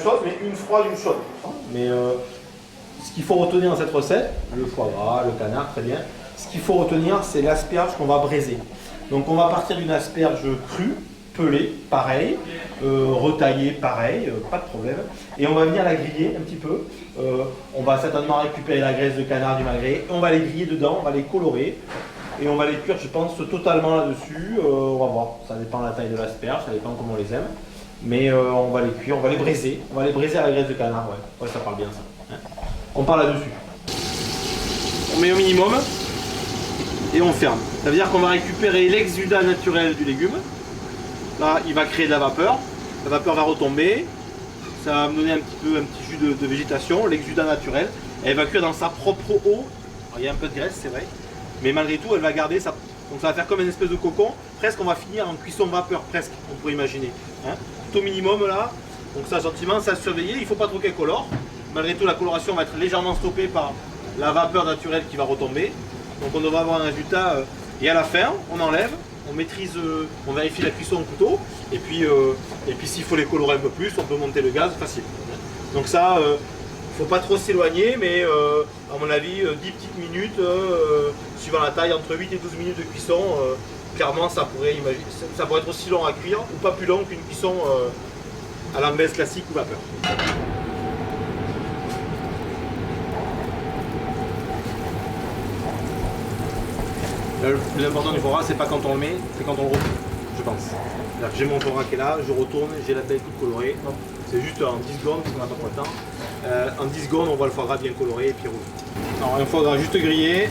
chose, mais une froide, une chaude. Mais ce qu'il faut retenir dans cette recette, le foie gras, le canard, très bien. Ce qu'il faut retenir, c'est l'asperge qu'on va braiser. Donc on va partir d'une asperge crue, pelée, pareil, retaillée, pareil, pas de problème. Et on va venir la griller un petit peu. On va certainement récupérer la graisse de canard du magret. On va les griller dedans, on va les colorer. Et on va les cuire, je pense, totalement là-dessus. On va voir, ça dépend de la taille de l'asperge, ça dépend comment on les aime. Mais on va les cuire, on va les braiser. On va les braiser à la graisse de canard, ouais. Ouais, ça parle bien ça. Hein. On part là-dessus. On met au minimum et on ferme. Ça veut dire qu'on va récupérer l'exudat naturel du légume. Là, il va créer de la vapeur. La vapeur va retomber. Ça va me donner un petit jus de végétation, l'exudat naturel. Elle va cuire dans sa propre eau. Alors, il y a un peu de graisse, c'est vrai. Mais malgré tout, elle va garder ça. Donc ça va faire comme une espèce de cocon. Presque, on va finir en cuisson vapeur, presque, on pourrait imaginer. Hein, tout au minimum là. Donc ça, gentiment, ça à surveiller. Il ne faut pas trop qu'elle colore. Malgré tout, la coloration va être légèrement stoppée par la vapeur naturelle qui va retomber. Donc on devra avoir un résultat. Et à la fin, on enlève, on maîtrise, on vérifie la cuisson au couteau. Et puis s'il faut les colorer un peu plus, on peut monter le gaz facile. Donc ça, il ne faut pas trop s'éloigner, mais à mon avis, 10 petites minutes, suivant la taille, entre 8 et 12 minutes de cuisson, clairement ça pourrait être aussi long à cuire, ou pas plus long qu'une cuisson à l'anglaise classique ou vapeur. Le plus important du foie gras, c'est pas quand on le met, c'est quand on le retourne, je pense. J'ai mon foie gras qui est là, je retourne, j'ai la belle toute colorée. C'est juste en 10 secondes, parce qu'on n'a pas trop le temps. En 10 secondes, on voit le foie gras bien coloré et puis rouge. Alors un foie gras juste grillé.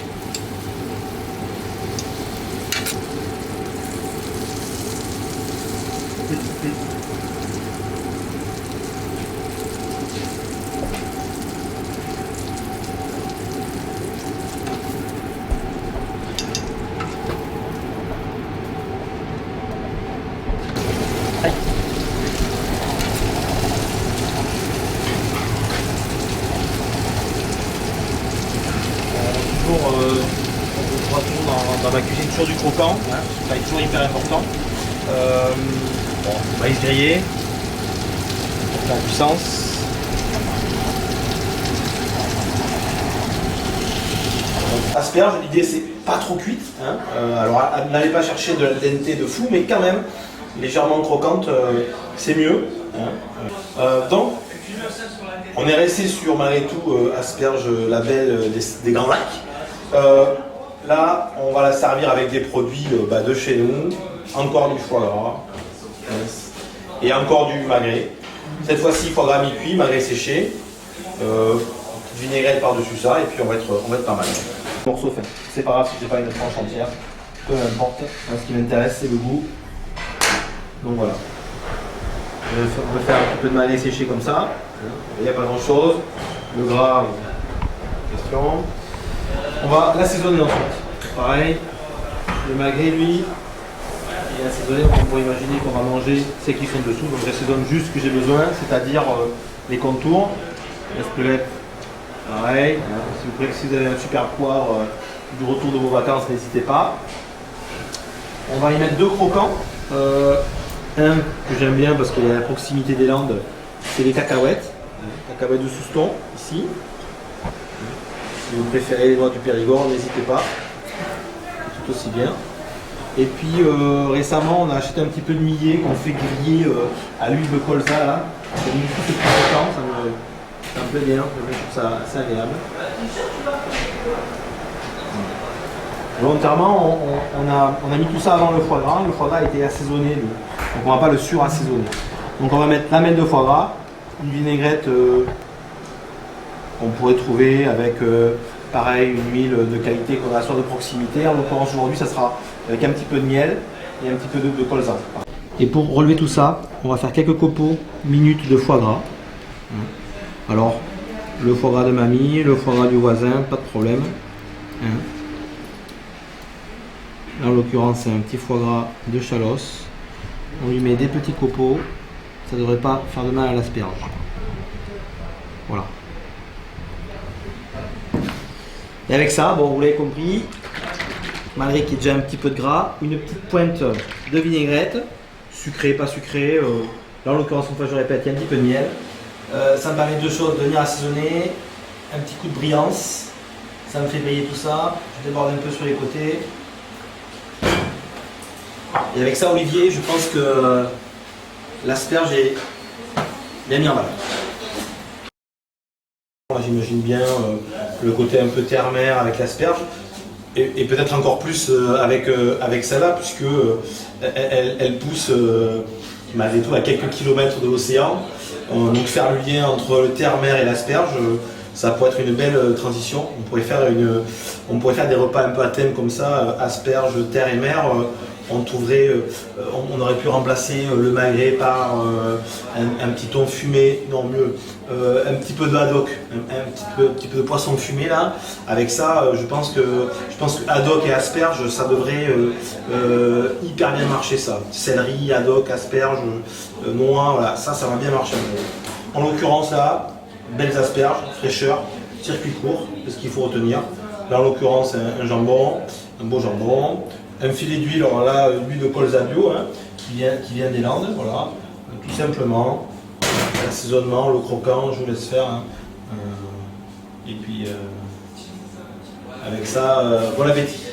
On voit toujours dans ma cuisine toujours du croquant, hein, ça est toujours hyper important. Bon, maïs grillé, la puissance. Asperge, l'idée c'est pas trop cuite, hein. Alors n'allez pas chercher de la dente de fou, mais quand même légèrement croquante, c'est mieux. Hein. Donc on est resté sur malgré tout asperge label des Grands Lacs. Là, on va la servir avec des produits de chez nous, encore du foie gras et encore du magret. Cette fois-ci, foie gras mi-cuit, magret séché, vinaigrette par-dessus ça, et puis on va être pas mal. Morceau fin. C'est pas grave si j'ai pas une tranche entière, peu importe. Ce qui m'intéresse, c'est le goût. Donc voilà. On va faire un peu de magret séché comme ça. Il n'y a pas grand chose. Le gras, question. On va l'assaisonner ensuite. Pareil, le magret lui, il est assaisonné, donc on pourrait imaginer qu'on va manger ces qui sont dessous. Donc j'assaisonne juste ce que j'ai besoin, c'est-à-dire les contours, l'esquelette, pareil. Hein. Si vous avez un super poivre du retour de vos vacances, n'hésitez pas. On va y mettre 2 croquants. Un que j'aime bien parce qu'il est à la proximité des Landes, c'est les cacahuètes. Cacahuètes de Souston, ici. Si vous préférez les noix du Périgord, n'hésitez pas. C'est tout aussi bien. Et puis récemment, on a acheté un petit peu de millet qu'on fait griller à l'huile de colza. Là. Ça met tout ce petit temps, ça me plaît bien. Je trouve ça assez agréable. Volontairement, on a mis tout ça avant le foie gras. Le foie gras a été assaisonné, donc on ne va pas le surassaisonner. Donc on va mettre lamelle de foie gras, une vinaigrette qu'on pourrait trouver avec pareil une huile de qualité qu'on a sur de proximité. En l'occurrence aujourd'hui, ça sera avec un petit peu de miel et un petit peu de colza. Et pour relever tout ça, on va faire quelques copeaux minutes de foie gras. Alors le foie gras de mamie, le foie gras du voisin, pas de problème. Là, en l'occurrence, c'est un petit foie gras de Chalosse. On lui met des petits copeaux. Ça ne devrait pas faire de mal à l'asperge. Voilà. Et avec ça, bon, vous l'avez compris, malgré qu'il y ait déjà un petit peu de gras, une petite pointe de vinaigrette, sucrée, pas sucrée. Là, en l'occurrence, une fois je répète, il y a un petit peu de miel. Ça me permet deux choses, de venir assaisonner, un petit coup de brillance, ça me fait briller tout ça, je déborde un peu sur les côtés. Et avec ça, Olivier, je pense que l'asperge est bien mis en valeur. J'imagine bien le côté un peu terre-mer avec l'asperge, et peut-être encore plus avec celle-là, puisque elle pousse malgré tout à quelques kilomètres de l'océan. Donc faire le lien entre le terre-mer et l'asperge, ça pourrait être une belle transition. On pourrait faire des repas un peu à thème comme ça, asperge, terre et mer. On aurait pu remplacer le magret par un petit thon fumé, non mieux, un petit peu de haddock, un petit peu de poisson fumé là. Avec ça, je pense que haddock et asperge, ça devrait hyper bien marcher ça. Céleri, haddock, asperge, noix, voilà, ça va bien marcher. En l'occurrence là, belles asperges, fraîcheur, circuit court, c'est ce qu'il faut retenir. Là en l'occurrence un jambon, un beau jambon. Un filet d'huile, alors là, l'huile de colza bio, hein, qui vient des Landes, voilà, tout simplement. L'assaisonnement, le croquant, je vous laisse faire. Hein. Et puis, avec ça, bon appétit.